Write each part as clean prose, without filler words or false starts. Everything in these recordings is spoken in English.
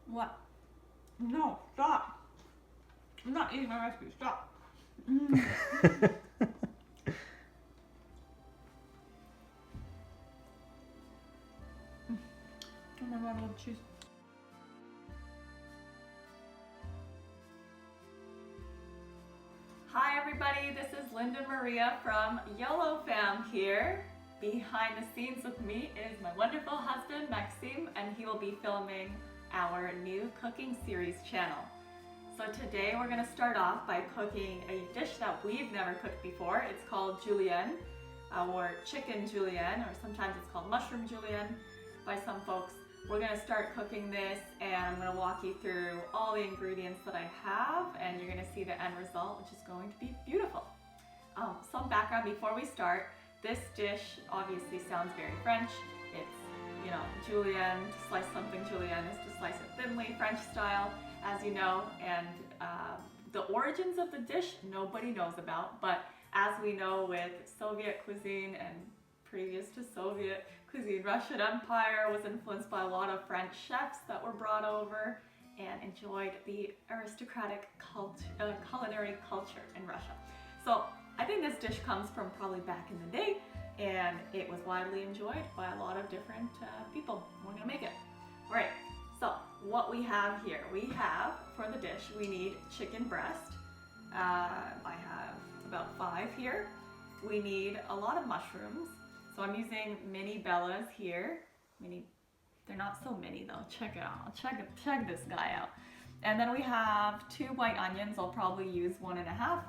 What? No, stop. I'm not eating my recipe. Stop. Mm. Oh my god, I love cheese. Hi everybody, this is Linda Maria from YOLO Fam here. Behind the scenes with me is my wonderful husband Maxime, and he will be filming our new cooking series channel. So today we're going to start off by cooking a dish that we've never cooked before. It's called Julienne, or chicken Julienne, or sometimes it's called mushroom Julienne by some folks. We're going to start cooking this, and I'm going to walk you through all the ingredients that I have, and you're going to see the end result, which is going to be beautiful. Some background before we start. This dish obviously sounds very French. It's, you know, Julienne, to slice something Julienne is to slice it thinly, French style, as you know, and the origins of the dish nobody knows about, but as we know with Soviet cuisine and previous to Soviet cuisine, Russian Empire was influenced by a lot of French chefs that were brought over and enjoyed the aristocratic culinary culture in Russia. So I think this dish comes from probably back in the day, and it was widely enjoyed by a lot of different people. We're gonna make it. All right, so what we have here, we have, for the dish, we need chicken breast. I have about 5 here. We need a lot of mushrooms. So I'm using mini bellas here. They're not so mini though, check it out. Check this guy out. And then we have 2 white onions. I'll probably use 1.5.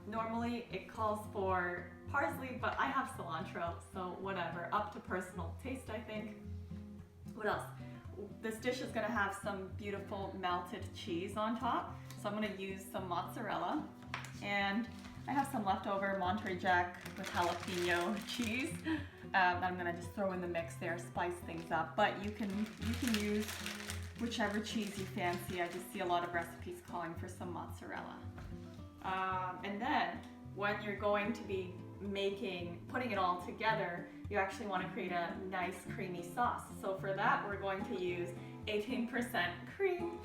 Normally it calls for parsley, but I have cilantro, so whatever, up to personal taste, I think. What else? This dish is gonna have some beautiful melted cheese on top, so I'm gonna use some mozzarella, and I have some leftover Monterey Jack with jalapeno cheese that I'm gonna just throw in the mix there, spice things up. But you can use whichever cheese you fancy. I just see a lot of recipes calling for some mozzarella. And then when you're going to be putting it all together, you actually want to create a nice creamy sauce. So for that, we're going to use 18% cream.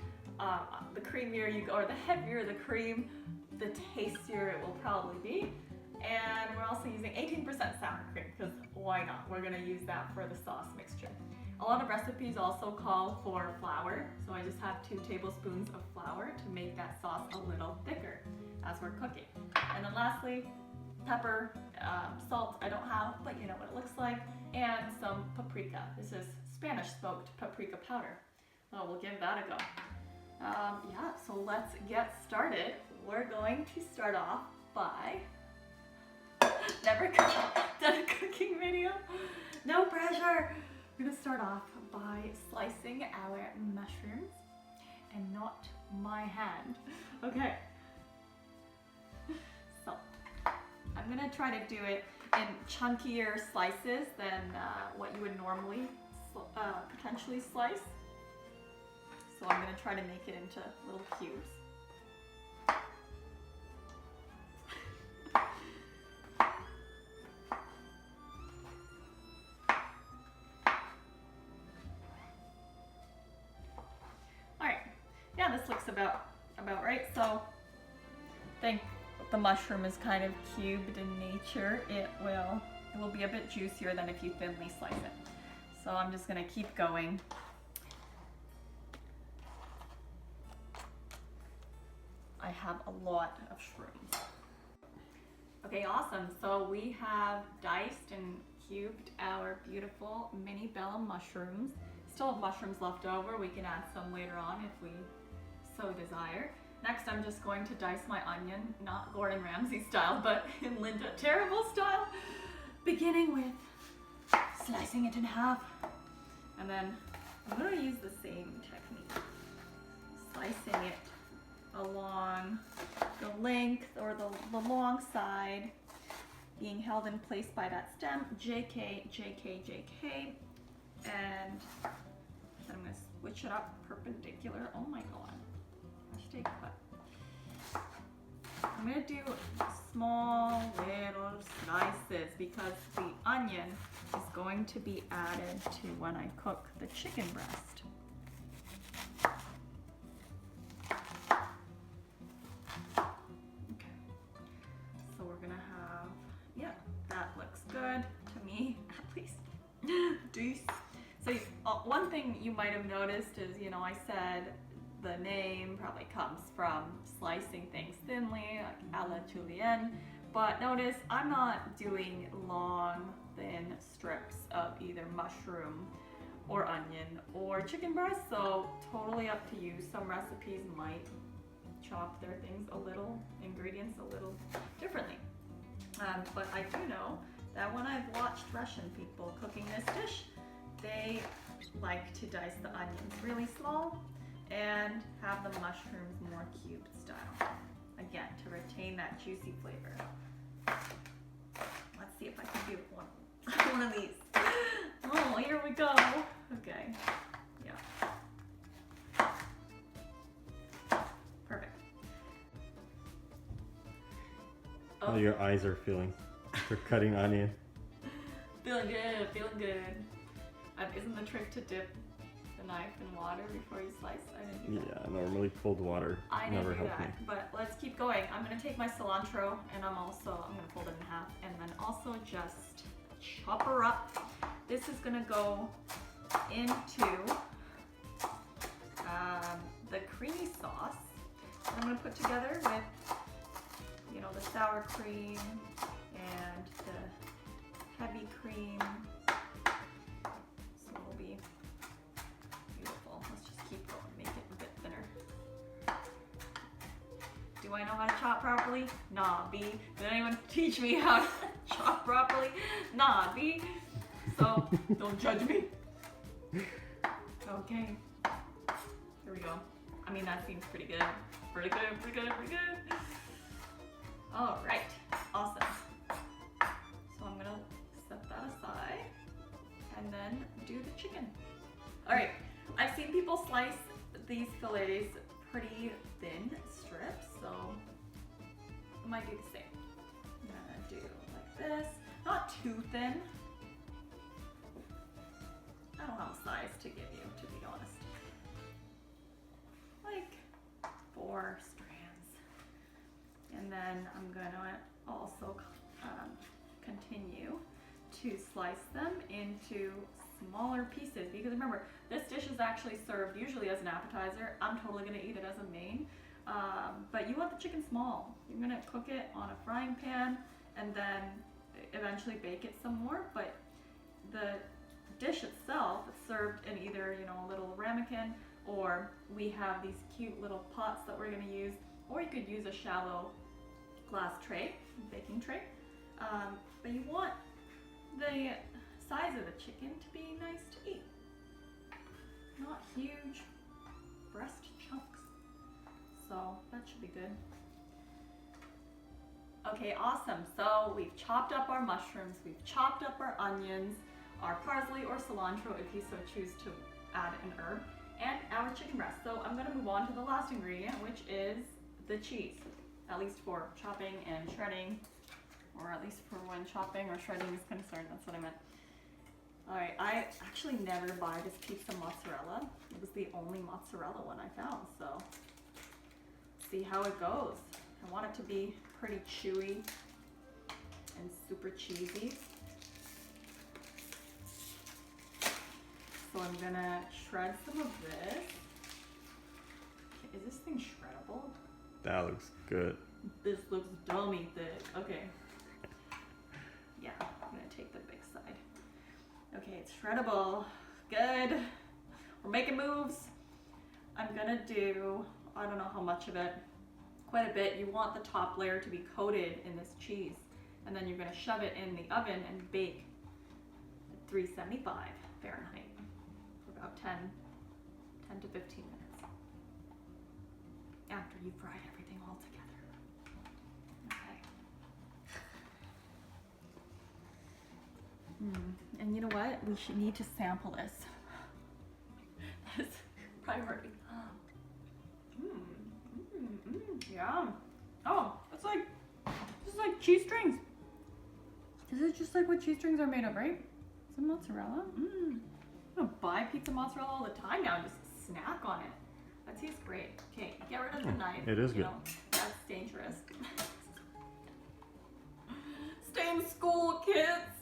The creamier you go, or the heavier the cream, the tastier it will probably be. And we're also using 18% sour cream, because why not? We're going to use that for the sauce mixture. A lot of recipes also call for flour, so I just have 2 tablespoons of flour to make that sauce a little thicker as we're cooking. And then lastly, pepper, salt I don't have, but you know what it looks like, and some paprika. This is Spanish smoked paprika powder. So we'll give that a go. Yeah, so let's get started. We're going to start off by, never done a cooking video, no pressure. We're gonna start off by slicing our mushrooms, and not my hand. Okay. So, I'm gonna try to do it in chunkier slices than what you would normally potentially slice. So I'm gonna try to make it into little cubes. Yeah, this looks about right. So I think the mushroom is kind of cubed in nature. It will be a bit juicier than if you thinly slice it. So I'm just gonna keep going. I have a lot of shrooms. Okay, awesome. So we have diced and cubed our beautiful mini bella mushrooms. Still have mushrooms left over. We can add some later on if we so desire. Next, I'm just going to dice my onion, not Gordon Ramsay style, but in Linda Terrible style, beginning with slicing it in half. And then I'm going to use the same technique, slicing it along the length or the long side, being held in place by that stem, JK, JK, JK, and then I'm going to switch it up perpendicular. Oh my god. Hashtag cut. I'm going to do small little slices because the onion is going to be added to when I cook the chicken breast. one thing you might have noticed is, you know, I said the name probably comes from slicing things thinly, like a la Julienne, but notice I'm not doing long, thin strips of either mushroom or onion or chicken breast, so totally up to you. Some recipes might chop their things a little, ingredients a little differently. But I do know that when I've watched Russian people cooking this dish, they like to dice the onions really small and have the mushrooms more cube style. Again, to retain that juicy flavor. Let's see if I can do one of these. Oh, here we go. Okay, yeah. Perfect. How your eyes are feeling for cutting onion? Feeling good, feeling good. Isn't the trick to dip the knife in water before you slice? I didn't do that. Yeah, normally cold water never helped me. But let's keep going. I'm gonna take my cilantro and I'm gonna fold it in half and then also just chop her up. This is gonna go into the creamy sauce that I'm gonna put together with, you know, the sour cream and the heavy cream. So it'll be beautiful. Let's just keep going, make it a bit thinner. Do I know how to chop properly? Nah, B. Did anyone teach me how to chop properly? Nah, B. So don't judge me. Okay. Here we go. I mean, that seems pretty good. Pretty good, pretty good, pretty good. All right, awesome. So I'm gonna set that aside and then do the chicken. All right, I've seen people slice these fillets pretty thin strips, so I might do the same. I'm gonna do like this, not too thin. I don't have a size to give you, to be honest. Like 4 strands. And then I'm gonna also continue to slice them into smaller pieces, because remember, this dish is actually served usually as an appetizer. I'm totally gonna eat it as a main, but you want the chicken small. You're gonna cook it on a frying pan and then eventually bake it some more, but the dish itself is served in either, you know, a little ramekin, or we have these cute little pots that we're gonna use, or you could use a shallow glass tray, baking tray. But you want the size of the chicken to be nice to eat. Not huge breast chunks. So that should be good. Okay, awesome. So we've chopped up our mushrooms, we've chopped up our onions, our parsley or cilantro if you so choose to add an herb, and our chicken breast. So I'm gonna move on to the last ingredient, which is the cheese, at least for chopping and shredding, or at least for when chopping or shredding is concerned, that's what I meant. All right, I actually never buy this piece of mozzarella. It was the only mozzarella one I found, so see how it goes. I want it to be pretty chewy and super cheesy. So I'm gonna shred some of this. Is this thing shreddable? That looks good. This looks dummy thick. Okay. Yeah, I'm gonna take the big side. Okay, it's shreddable. Good. We're making moves. I'm gonna do, I don't know how much of it, quite a bit. You want the top layer to be coated in this cheese, and then you're gonna shove it in the oven and bake at 375 Fahrenheit for about 10 to 15 minutes after you've fried everything all together. Okay. And you know what? We should need to sample this. It's priority. Yeah. Oh, it's like, this is like cheese strings. This is just like what cheese strings are made of, right? Some mozzarella. I'm gonna buy pizza mozzarella all the time now and just snack on it. That tastes great. Okay, get rid of the knife. It is good. Know, that's dangerous. Stay in school, kids.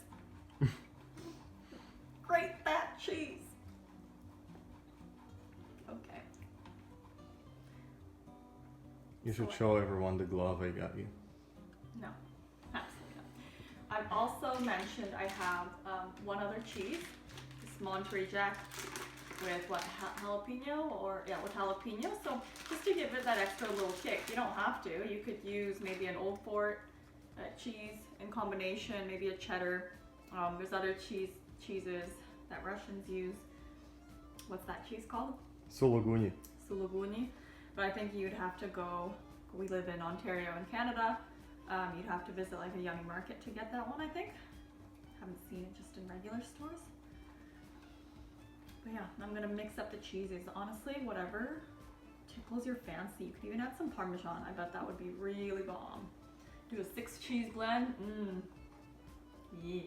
Great fat cheese. You should show everyone the glove I got you. No, absolutely not. I've also mentioned I have one other cheese, this Monterey Jack with what, jalapeno, or yeah, with jalapeno. So just to give it that extra little kick. You don't have to. You could use maybe an Old Fort cheese in combination, maybe a cheddar. There's other cheeses that Russians use. What's that cheese called? Suluguni. Suluguni. But I think you'd have to go, we live in Ontario in Canada, you'd have to visit like a Yummy Market to get that one, I think. Haven't seen it just in regular stores. But yeah, I'm gonna mix up the cheeses. Honestly, whatever tickles your fancy. You could even add some Parmesan. I bet that would be really bomb. Do a 6 cheese blend. Yeah.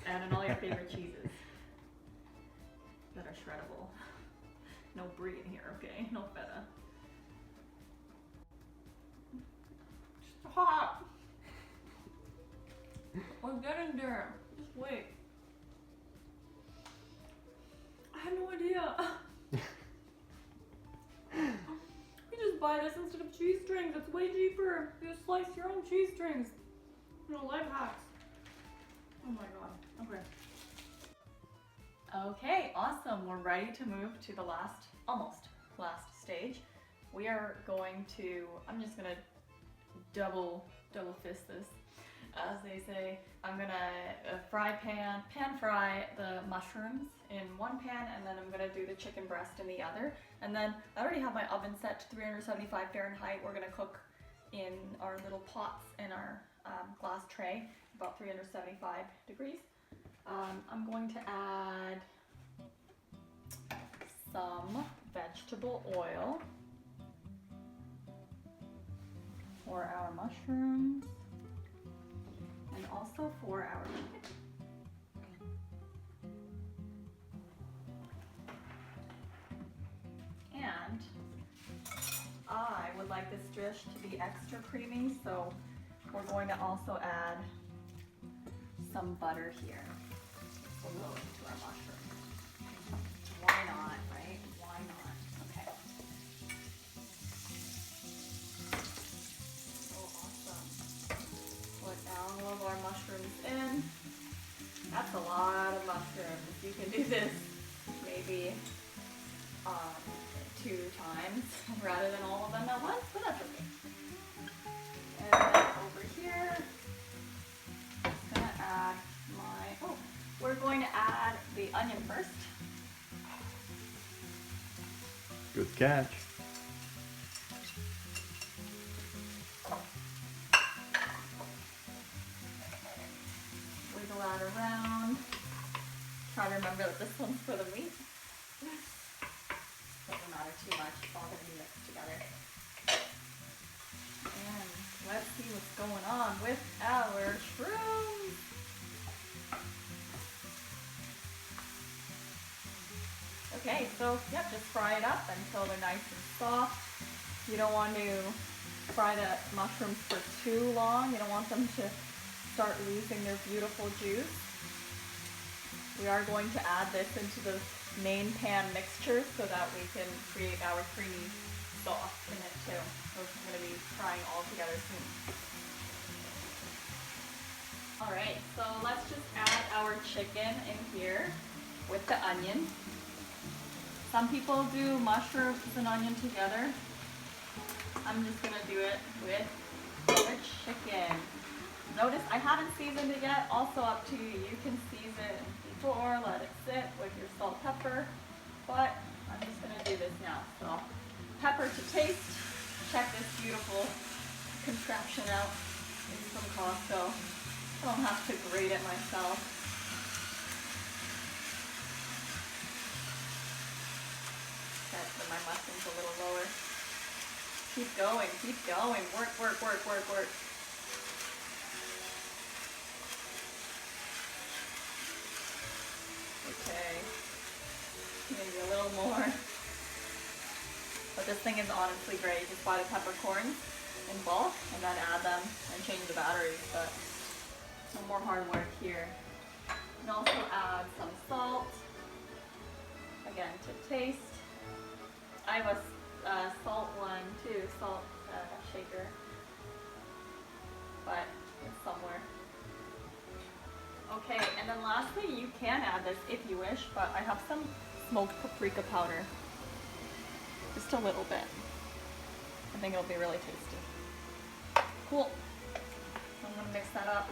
Add in all your favorite cheeses that are shreddable. No brie in here, okay? No feta. It's hot. We're getting there. Just wait. I had no idea. You just buy this instead of cheese strings. It's way cheaper. You just slice your own cheese strings. You know, life hacks. Oh my god. Okay. Okay, awesome. We're ready to move to the almost last stage. We are going to, I'm just gonna double fist this, as they say. I'm gonna pan fry the mushrooms in one pan, and then I'm gonna do the chicken breast in the other. And then I already have my oven set to 375 Fahrenheit. We're gonna cook in our little pots in our glass tray, about 375 degrees. I'm going to add some vegetable oil for our mushrooms and also for our chicken. And I would like this dish to be extra creamy, so we're going to also add some butter here below into our mushrooms. Why not, right? Why not? Okay. Oh, awesome. Put all of our mushrooms in. That's a lot of mushrooms. You can do this maybe 2 times rather than all of them at once, but that's okay. And then over here, we're going to add the onion first. Good catch. Wiggle that around. Try to remember that this one's for the meat. Doesn't matter too much, it's all going to be mixed together. And let's see what's going on with our shrooms. Okay, so yep, just fry it up until they're nice and soft. You don't want to fry the mushrooms for too long. You don't want them to start losing their beautiful juice. We are going to add this into the main pan mixture so that we can create our creamy sauce in it too. So we're going to be frying all together soon. Alright, so let's just add our chicken in here with the onion. Some people do mushrooms and onion together. I'm just going to do it with the chicken. Notice I haven't seasoned it yet. Also up to you. You can season before, let it sit with your salt, pepper. But I'm just going to do this now. So pepper to taste. Check this beautiful contraption out. It's from Costco. I don't have to grate it myself. Set my mushrooms a little lower. Keep going, keep going. Work, work, work, work, work. Okay. Maybe a little more. But this thing is honestly great. Just buy the peppercorns in bulk and then add them and change the batteries. But no more hard work here. You can also add some salt. Again, to taste. I have a salt one too, shaker, but it's somewhere. Okay, and then lastly, you can add this if you wish, but I have some smoked paprika powder. Just a little bit. I think it'll be really tasty. Cool. So I'm gonna mix that up.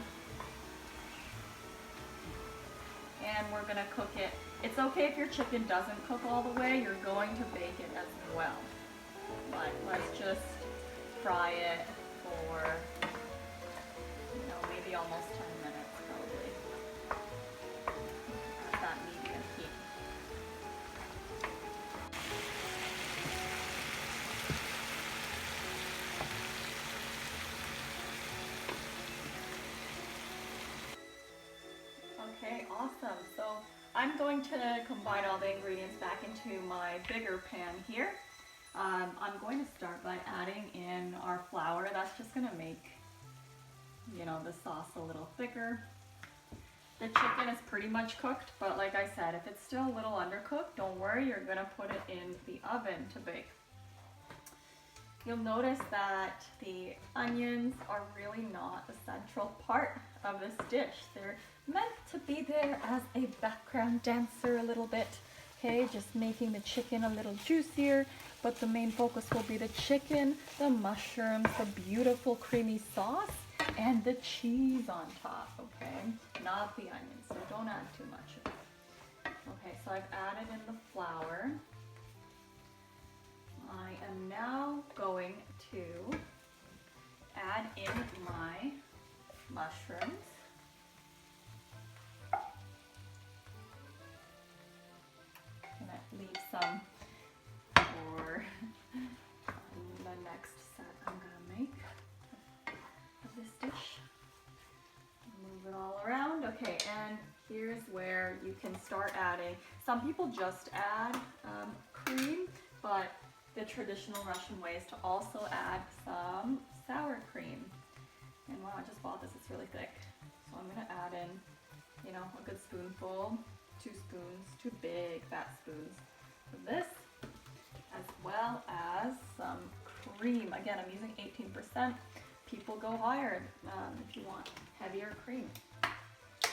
And we're gonna cook it. It's okay if your chicken doesn't cook all the way, you're going to bake it as well. But let's just fry it for, you know, maybe almost 10 minutes probably. At that medium heat. Okay, awesome. So I'm going to combine all the ingredients back into my bigger pan here. I'm going to start by adding in our flour. That's just going to make, you know, the sauce a little thicker. The chicken is pretty much cooked, but like I said, if it's still a little undercooked, don't worry, you're going to put it in the oven to bake. You'll notice that the onions are really not the central part of this dish. They're meant to be there as a background dancer a little bit. Okay, just making the chicken a little juicier, but the main focus will be the chicken, the mushrooms, the beautiful creamy sauce, and the cheese on top, okay? Not the onions, so don't add too much of it. Okay, so I've added in the flour. I am now going to add in my mushrooms. Leave some for the next set I'm gonna make of this dish. Move it all around. Okay, and here's where you can start adding. Some people just add cream, but the traditional Russian way is to also add some sour cream. And wow, I just bought this, it's really thick. So I'm gonna add in, you know, a good spoonful. 2 spoons, 2 big fat spoons of this, as well as some cream. Again, I'm using 18%. People go higher if you want heavier cream. If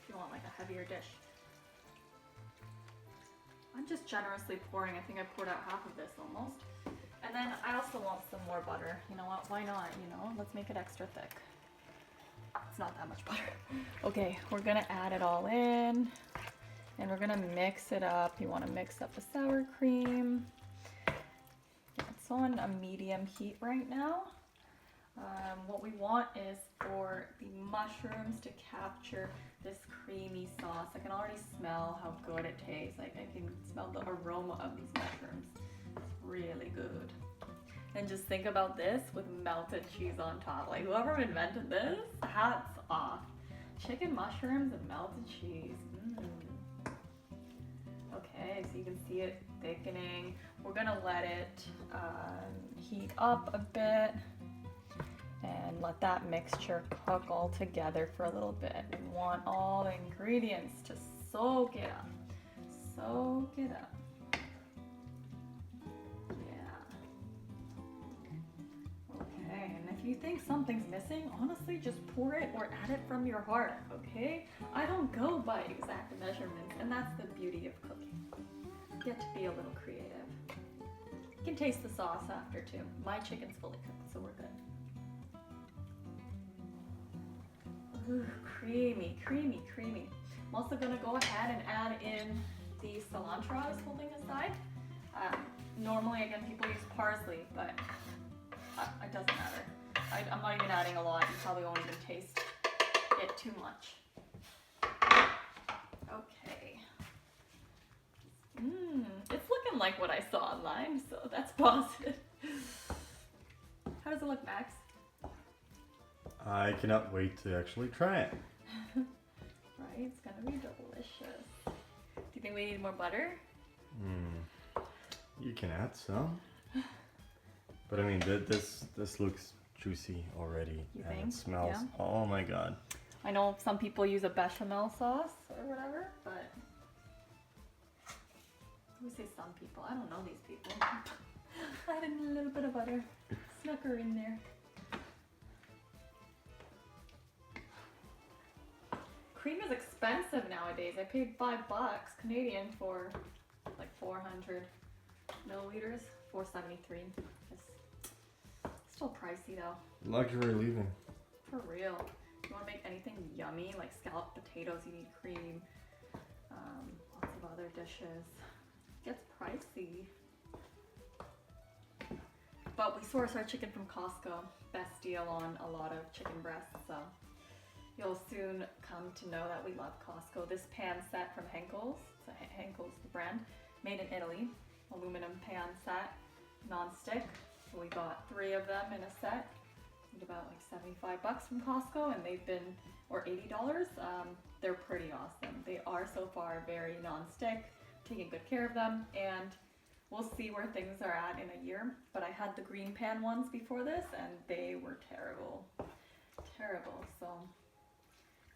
you want like a heavier dish. I'm just generously pouring. I think I poured out half of this almost. And then I also want some more butter. You know what? Why not? You know, let's make it extra thick. It's not that much butter. Okay, we're gonna add it all in and we're gonna mix it up. You wanna mix up the sour cream. It's on a medium heat right now. What we want is for the mushrooms to capture this creamy sauce. I can already smell how good it tastes. Like I can smell the aroma of these mushrooms. It's really good. And just think about this with melted cheese on top. Like whoever invented this, hats off. Chicken mushrooms and melted cheese. Okay, so you can see it thickening. We're gonna let it heat up a bit and let that mixture cook all together for a little bit. We want all the ingredients to soak it up. Soak it up. If you think something's missing, honestly, just pour it or add it from your heart, okay? I don't go by exact measurements, and that's the beauty of cooking. You get to be a little creative. You can taste the sauce after too. My chicken's fully cooked, so we're good. Ooh, creamy, creamy, creamy. I'm also gonna go ahead and add in the cilantro I was holding aside. Normally, again, people use parsley, but it doesn't matter. I'm not even adding a lot. You probably won't even taste it too much. Okay. It's looking like what I saw online, so that's positive. How does it look, Max? I cannot wait to actually try it. Right, it's gonna be delicious. Do you think we need more butter? You can add some. But I mean, this looks juicy already. You and think? It smells, Yeah. oh my god. I know some people use a bechamel sauce or whatever, but I would say some people. I don't know these people. I added a little bit of butter. Snuck her in there. Cream is expensive nowadays. I paid $5 Canadian for like 400 milliliters, $4.73. It's still pricey though. Luxury living. For real. If you want to make anything yummy, like scalloped potatoes, you need cream. Lots of other dishes. It gets pricey. But we source our chicken from Costco. Best deal on a lot of chicken breasts, so you'll soon come to know that we love Costco. This pan set from Henkel's, so Henkel's the brand, made in Italy. Aluminum pan set, non-stick. We got 3 of them in a set. About like $75 from Costco, and they've been, or $80. They're pretty awesome. They are so far very non-stick, taking good care of them, and we'll see where things are at in a year. But I had the green pan ones before this, and they were terrible. Terrible. So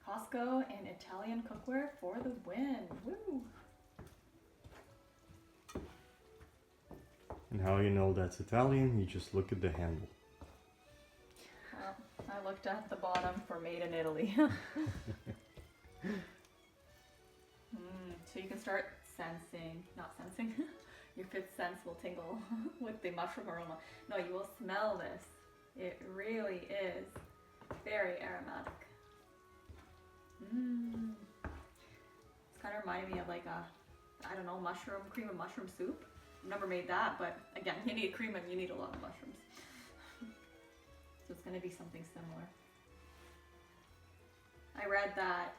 Costco and Italian cookware for the win. Woo! And how you know that's Italian? You just look at the handle. Well, I looked at the bottom for made in Italy. So you can start sensing, not sensing, your fifth sense will tingle with the mushroom aroma. No, you will smell this. It really is very aromatic. It's kind of reminding me of like a, I don't know, cream of mushroom soup. I've never made that, but again, you need cream and you need a lot of mushrooms. So it's going to be something similar. I read that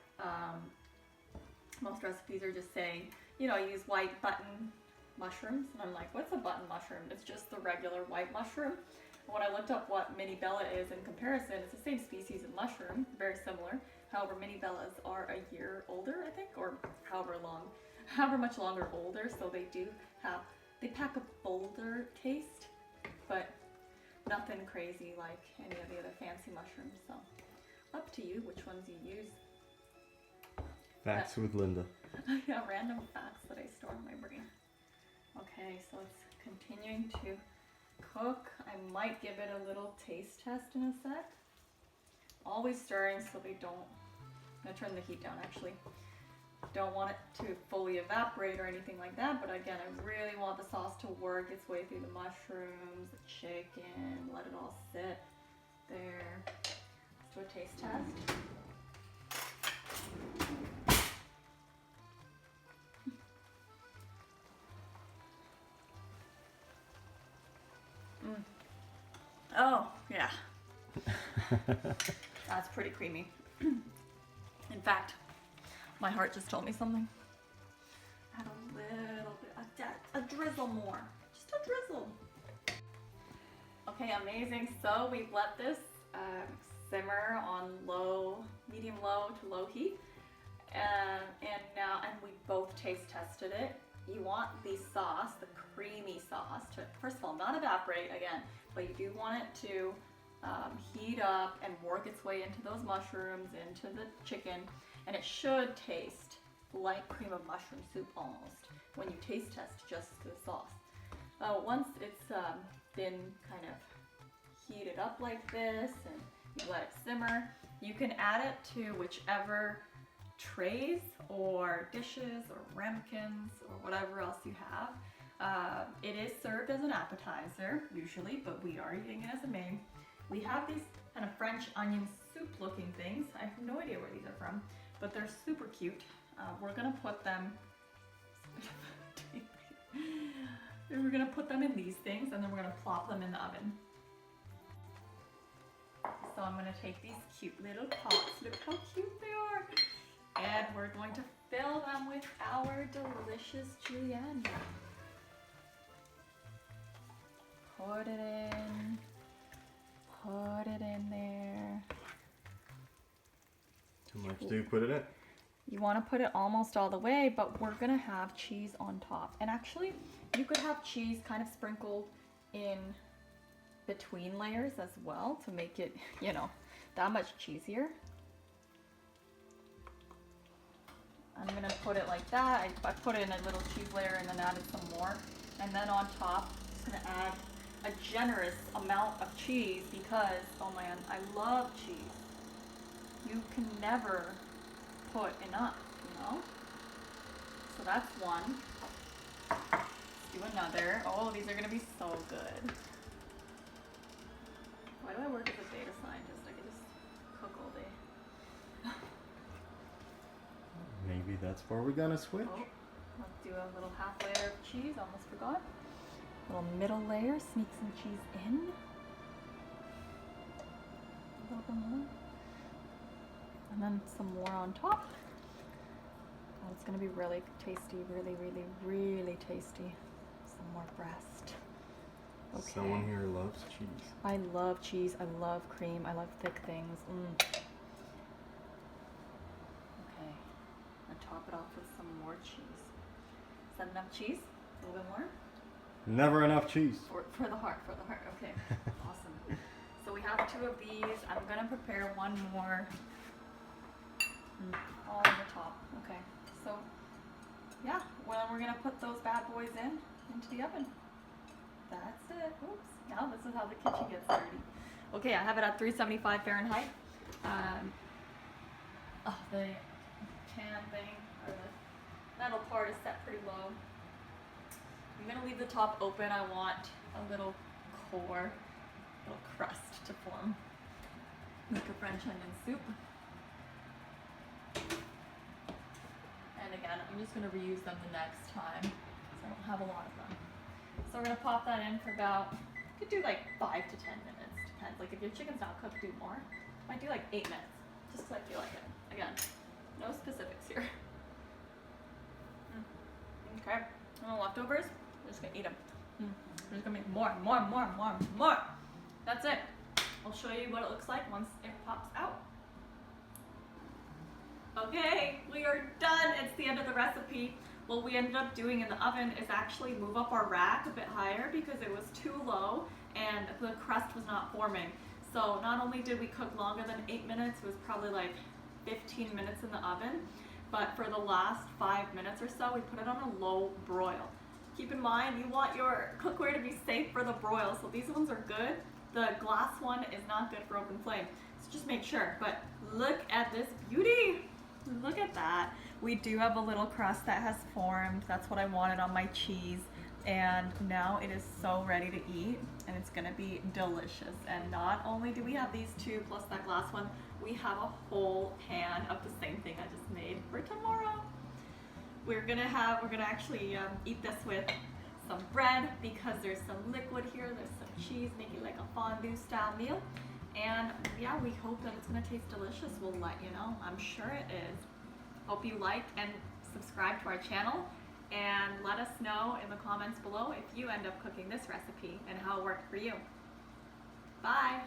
most recipes are just saying, you know, use white button mushrooms. And I'm like, what's a button mushroom? It's just the regular white mushroom. When I looked up what mini bella is in comparison, it's the same species of mushroom, very similar. However, mini bellas are a year older, I think, or however much longer older. So they pack a bolder taste, but nothing crazy like any of the other fancy mushrooms. So up to you which ones you use. Facts with Linda. Yeah, random facts that I store in my brain. Okay, so it's continuing to cook. I might give it a little taste test in a sec. Always stirring so they don't, I'm gonna turn the heat down actually. Don't want it to fully evaporate or anything like that, but again, I really want the sauce to work its way through the mushrooms, the chicken, let it all sit there. Let's do a taste test. Oh, yeah. That's pretty creamy. In fact, my heart just told me something. Add a little bit, a drizzle more. Just a drizzle. Okay, amazing. So we've let this simmer on medium low to low heat. And we both taste tested it. You want the sauce, the creamy sauce, to, first of all, not evaporate again, but you do want it to heat up and work its way into those mushrooms, into the chicken, and it should taste like cream of mushroom soup almost when you taste test just the sauce. Once it's been kind of heated up like this and you let it simmer, you can add it to whichever trays or dishes or ramekins or whatever else you have. It is served as an appetizer usually, but we are eating it as a main. We have these kind of French onion soup looking things. I have no idea where these are from, but they're super cute. We're gonna put them in these things, and then we're gonna plop them in the oven. So I'm gonna take these cute little pots. Look how cute they are. And we're going to fill them with our delicious Julienne. Put it in there. How much do you put it in? You want to put it almost all the way, but we're gonna have cheese on top. And actually, you could have cheese kind of sprinkled in between layers as well to make it, you know, that much cheesier. I'm gonna put it like that. I put in a little cheese layer and then added some more. And then on top, just gonna add a generous amount of cheese because, oh man, I love cheese. You can never put enough, you know? So that's one. Let's do another. Oh, these are gonna be so good. Why do I work as a data scientist? I could just cook all day. Maybe that's where we're gonna switch. Oh, let's do a little half layer of cheese, almost forgot. Little middle layer, sneak some cheese in. A little bit more. And then some more on top. Oh, it's gonna be really tasty, really, really, really tasty. Some more breast. Okay. Someone here loves cheese. I love cheese, I love cream, I love thick things. Okay, and top it off with some more cheese. Is that enough cheese? A little bit more? Never enough cheese. For the heart, okay. Awesome. So we have 2 of these. I'm gonna prepare one more. All on the top. Okay. So yeah, well, we're gonna put those bad boys into the oven. That's it. Oops. Now this is how the kitchen gets dirty. Okay, I have it at 375 Fahrenheit. The pan thing, or the metal part is set pretty low. I'm gonna leave the top open. I want a little core, little crust to form, like a French onion soup. And again, I'm just gonna reuse them the next time, because I don't have a lot of them. So we're gonna pop that in for about, you could do like 5 to 10 minutes, depends. Like if your chicken's not cooked, do more. Might do like 8 minutes, just because I feel like it. Again, no specifics here. Okay, and the leftovers, I'm just gonna eat them. There's gonna be more. That's it. I'll show you what it looks like once it pops out. Okay, we are done. It's the end of the recipe. What we ended up doing in the oven is actually move up our rack a bit higher because it was too low and the crust was not forming. So not only did we cook longer than 8 minutes, it was probably like 15 minutes in the oven, but for the last 5 minutes or so, we put it on a low broil. Keep in mind, you want your cookware to be safe for the broil, so these ones are good. The glass one is not good for open flame, so just make sure. But look at this beauty. Look at that. We do have a little crust that has formed. That's what I wanted on my cheese. And now it is so ready to eat, and it's gonna be delicious. And not only do we have these 2 plus that glass one, we have a whole pan of the same thing I just made for tomorrow. We're gonna actually eat this with some bread because there's some liquid here, there's some cheese, make it like a fondue style meal. And yeah, we hope that it's gonna taste delicious. We'll let you know. I'm sure it is. Hope you like and subscribe to our channel, and let us know in the comments below if you end up cooking this recipe and how it worked for you. Bye.